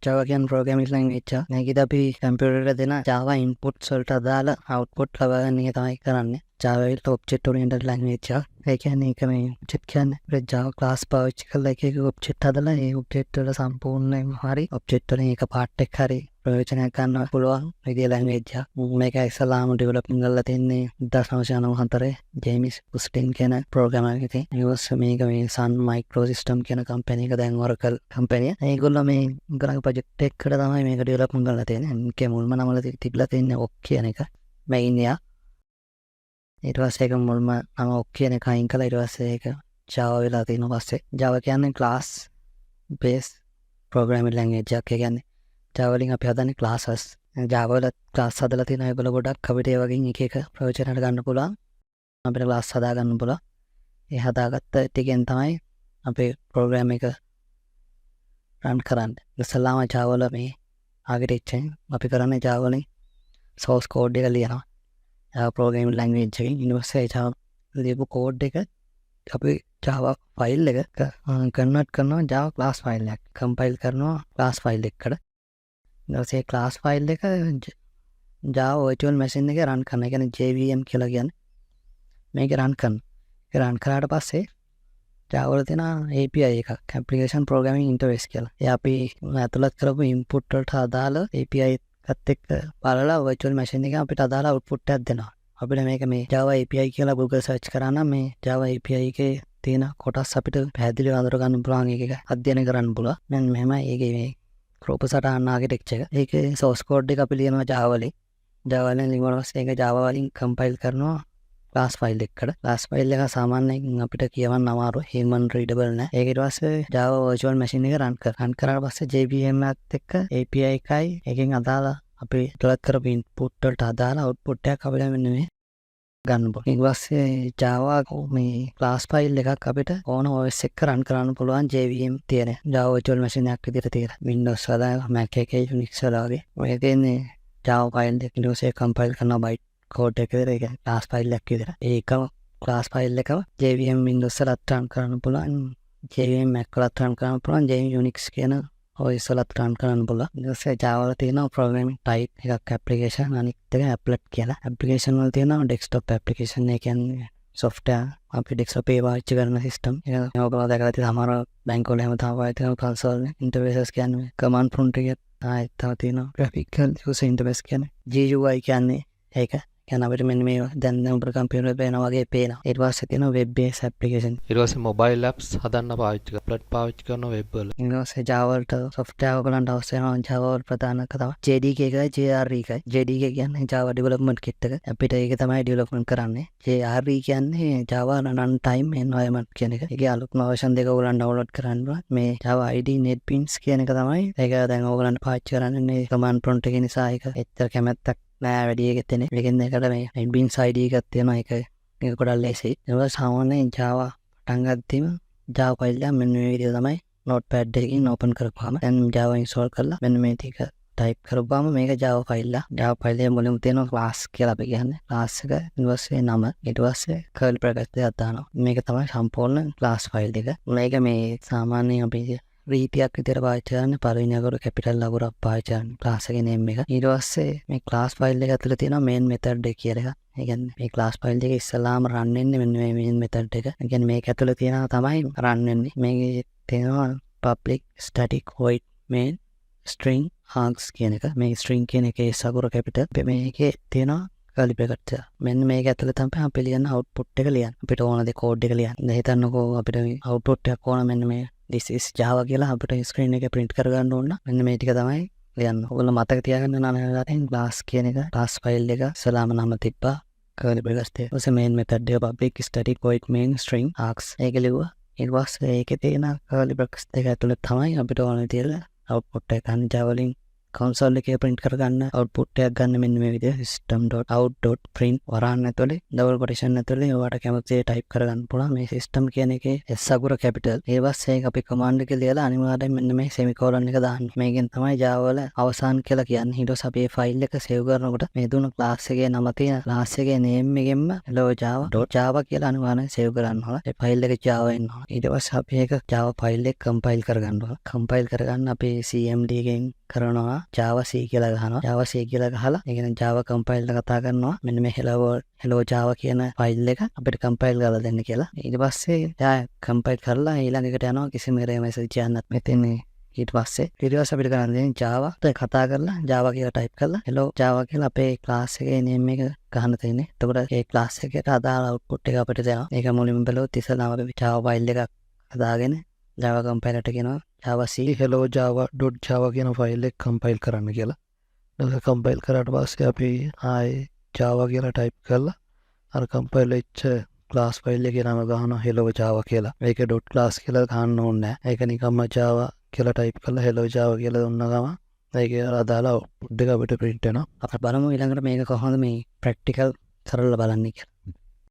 Java කියන programming language එක. මේකෙද අපි computer එකට දෙන Java inputs වලට අදාළ output ලබා ගන්න එක තමයි කරන්නේ. Java එක object oriented language එක. ඒ කියන්නේ ඒක මේ object කියන්නේ අපිට Java class පාවිච්චි කරලා එක object හදලා ඒ object වල සම්පූර්ණයෙන්ම හරි object වලින් එක part එක හරි ප්‍රයෝජනයක් ගන්න පුළුවන් විදිය language එක. මේක ඉස්සලාම development කරලා තින්නේ 1994 ජේමිස් පුස්ටින් කියන programmer එකේ. මේක මේ Sun Microsystem කියන company එක දැන් Oracle company. ඒගොල්ලෝ මේ ග්‍රාෆික් project එකකට තමයි මේක development කරලා තියෙන්නේ. මේකේ මුල්ම නම තිබිලා තියෙන්නේ OK කියන එක. main එක. ඊට පස්සේ ඒක මුල්ම නම OK කියන එක අයින් කළා. ඊට පස්සේ ඒක Java වෙලා තියෙනවා. පස්සේ Java කියන්නේ class based programming language එකක්. ඒ කියන්නේ Java වලින් අපි හදන්නේ classes. Java වල class හදලා තියෙන ඒගොල්ලෝ ගොඩක් අපිට ඒ වගේ එක එක ප්‍රයෝජනකට ගන්න පුළුවන්. අපිට class හදා ගන්න පුළුවන්. ඒ හදාගත්ත ටිකෙන් තමයි අපේ program එක run කරන්නේ. ඉස්සලාම Java වල මේ architecture අපි කරන්නේ Java වලින් source code එක ලියනවා. Java programming language එකකින් ඊට පස්සේ Java ලියපු code එක අපි Java file එක convert කරනවා Java class file එකක්. compile කරනවා class file එකකට. ඊට class file එක Java virtual machine එකේ run කරන. ඒ කියන්නේ JVM කියලා කියන්නේ. මේක run කරන. ඒක run කරාට පස්සේ Java වල තියෙන API එකක් application programming interface කියලා. ඒ අපි ඇතුළත් කරපු input වලට අදාළ API එකත් එක්ක බලලා virtual machine එකෙන් අපිට අදාළ output එකක් දෙනවා. අපිට මේක මේ Java API කියලා Google search කරා නම් මේ Java API එකේ තියෙන කොටස් අපිට පැහැදිලිව අඳුර ගන්න පුළුවන්. ඒක අධ්‍යයනය කරන්න පුළුවන්. දැන් මෙහෙමයි ඒකේ මේ රූප සටහන ආකිටෙක්චර් එක. ඒකේ source code එක අපි ලියනවා Java වලින්. Java වලින් ලියනවා පස්සේ ඒක Java වලින් compile කරනවා class file එකකට. class file එක සාමාන්‍යයෙන් අපිට කියවන්න අමාරුයි. human readable නෑ. ඒක ඊට පස්සේ Java virtual machine එක run කරාට පස්සේ JVM එකත් එක්ක API එකයි එකෙන් අදාළ අපි develop කරපු input වලට අදාළ output එකක් අපිට මෙන්න මේ ගන්න පුළුවන්. ඊට පස්සේ Java මේ class file එකක් අපිට ඕන OS එක run කරන්න පුළුවන් JVM තියෙන Java virtual machine එකක් විදිහට තියෙන. Windows වල Mac එකේ Unix වල වගේ. ඔය තියෙන්නේ Java file එක ඊට පස්සේ compile කරන byte code එක විතර. ඒක class file එකක් විතර. ඒකම class file එකම JVM Windows වලත් run කරන්න පුළුවන්. JVM Mac වලත් run කරන්න පුළුවන්. JVM Unix කියන OS වලත් run කරන්න පුළුවන්. ඊට පස්සේ Java වල තියෙනවා programming type එකක් application, අනිත් එක applet කියලා. application වල තියෙනවා desktop application. ඒ කියන්නේ software අපි desktop එකේ පාවිච්චි කරන system. ඒක ඔයගොල්ලෝ දැකලා තියෙන සමහර බැංකුවල එහෙම තමයි පාවිච්චි කරන console interfaces කියන්නේ command prompt එකේ තව තියෙනවා graphical user interface කියන්නේ GUI කියන්නේ ඒක. කියන්නේ අපිට මෙන්න මේ දැන් අපේ කම්පියුටර් එකේ පේනා වගේ පේනවා. ඊට පස්සේ තියෙනවා web based application. ඊට පස්සේ mobile apps හදන්න පාවිච්චි කරලා applet පාවිච්චි කරන web වල. ඊට පස්සේ Java වලට software ඔයගලන්ට අවශ්‍ය වෙනවා. Java වල ප්‍රධාන එක තමයි JDK එකයි JRE එකයි. JDK කියන්නේ Java development kit එක. අපිට ඒක තමයි development කරන්නේ. JRE කියන්නේ Java runtime environment කියන එක. ඒකේ අලුත්ම version දෙක ඔයගලන්ට download කරන්න පුළුවන්. මේ Java ID NetBeans කියන එක තමයි. ඒක දැන් ඔයගලන්ට පාවිච්චි කරන්නේ command prompt එක නිසා ඒක එච්චර කැමැත්තක් නෑ වැඩි එකක් තියෙන. මේකෙන් එකට මේ NetBeans ID එකක් තියෙනවා. ඒක ගොඩක් ලේසියි. ඒක සාමාන්‍යයෙන් Java පටන් ගත්තීම Java file එක මෙන්න මේ විදිහ තමයි notepad එකකින් open කරපුවාම දැන් Java install කරලා මෙන්න මේ ටික type කරපුවාම මේක Java file එක. Java file එකේ මුලින්ම තියෙනවා class කියලා අපි කියන්නේ. class එක ඊට පස්සේ නම ඊට පස්සේ curly bracket දෙකක් දානවා. මේක තමයි සම්පූර්ණ class file එක. මේක මේ සාමාන්‍යයෙන් අපි රීතියක් විදිහට පාවිච්චි කරන්නේ පළවෙනි අකුර capital අකුරක් පාවිච්චි කරන class එකේ name එක. ඊට පස්සේ මේ class file එක ඇතුලේ තියෙනවා main method එක කියලා එකක්. ඒ කියන්නේ මේ class file එකේ ඉස්සලාම run වෙන්නේ මෙන්න මේ main method එක. ඒ කියන්නේ මේක ඇතුලේ තියෙනවා තමයි run වෙන්නේ. මේකේ තියෙනවා public static void main string args කියන එක. මේ string කියන එකේ අකුර capital. මේකේ තියෙනවා curly bracket. මෙන්න මේක ඇතුලේ තමයි අපි ලියන output එක ලියන්නේ. අපිට ඕන දේ code එක ලියන්න. දැන් හිතන්නකෝ අපිට output එකක් ඕන මෙන්න මේ this is Java කියලා අපිට screen එකේ print කරගන්න ඕන නම් මෙන්න මේ ටික තමයි ලියන්න. ඔයගොල්ලෝ මතක තියාගන්න නම් class කියන එක class file එක සලාම නම තිබ්බා curly brackets දෙක. ඊට main method එක public static void main string args ඒක ලිව්වා. ඊට පස්සේ ඒකේ තියෙන curly brackets දෙක ඇතුළේ තමයි අපිට ඕන විදිහට output එක ගන්න Java වලින් කන්සෝල් එකේ print කරගන්න output එකක් ගන්න මෙන්න මේ විදිහට system.out.print වරහන් ඇතුලේ double quotation ඇතුලේ ඔයාලට කැමති දේ type කරගන්න පුළුවන්. මේ system කියන එකේ S අකුර capital. ඒ පස්සේ අපි command එක ලියලා අනිවාර්යෙන් මෙන්න මේ semicolon එක දාන්න. මේකෙන් තමයි Java වල අවසාන කියලා කියන්නේ. ඊට පස්සේ අපි මේ file එක save කරනකොට මේ දුන්න class එකේ නම තියෙන class එකේ name එකෙන්ම hello java.java කියලා අනිවාර්යෙන් save කරන්න ඕන. ඒ file එක Java එන්න ඕන. ඊට පස්සේ අපි ඒක Java file එක compile කරගන්න ඕන. compile කරගන්න අපි cmd එකෙන් කරනවා Java C කියලා ගහනවා. Java C කියලා ගහලා ඒ කියන්නේ Java compile එක කතා කරනවා. මෙන්න මේ hello Java කියන file එක අපිට compile කරලා දෙන්න කියලා. ඊට පස්සේ compile කරලා ඊළඟට යනවා කිසිම error message යන්නත් මෙතන ඊට පස්සේ අපිට කරන්න දෙන්නේ Java කතා කරලා Java කියලා type කරලා hello Java කියලා අපේ class එකේ name එක ගන්න තියෙන්නේ. එතකොට ඒ class එකට අදාළ output එක අපිට දෙනවා. ඒක මුලින්ම බලුවොත් ඉස්සෙල්ලාම අපි Java file එකක් හදාගෙන Java compiler එකට කියනවා Java C hello java.java කියන ෆයිල් එක කම්පයිල් කරන්න කියලා. ඊට කම්පයිල් කරාට පස්සේ අපි ආයේ Java කියලා ටයිප් කරලා අර කම්පයිල් වෙච්ච class ෆයිල් එකේ නම ගහනවා hello java කියලා. මේක .class කියලා ගන්න ඕනේ නැහැ. ඒක නිකම්ම Java කියලා ටයිප් කරලා hello java කියලා දුන්න ගමන් ඒකේ අදාළ output එක අපිට print වෙනවා. අපි බලමු ඊළඟට මේක කොහොමද මේ practical කරලා බලන්නේ කියලා.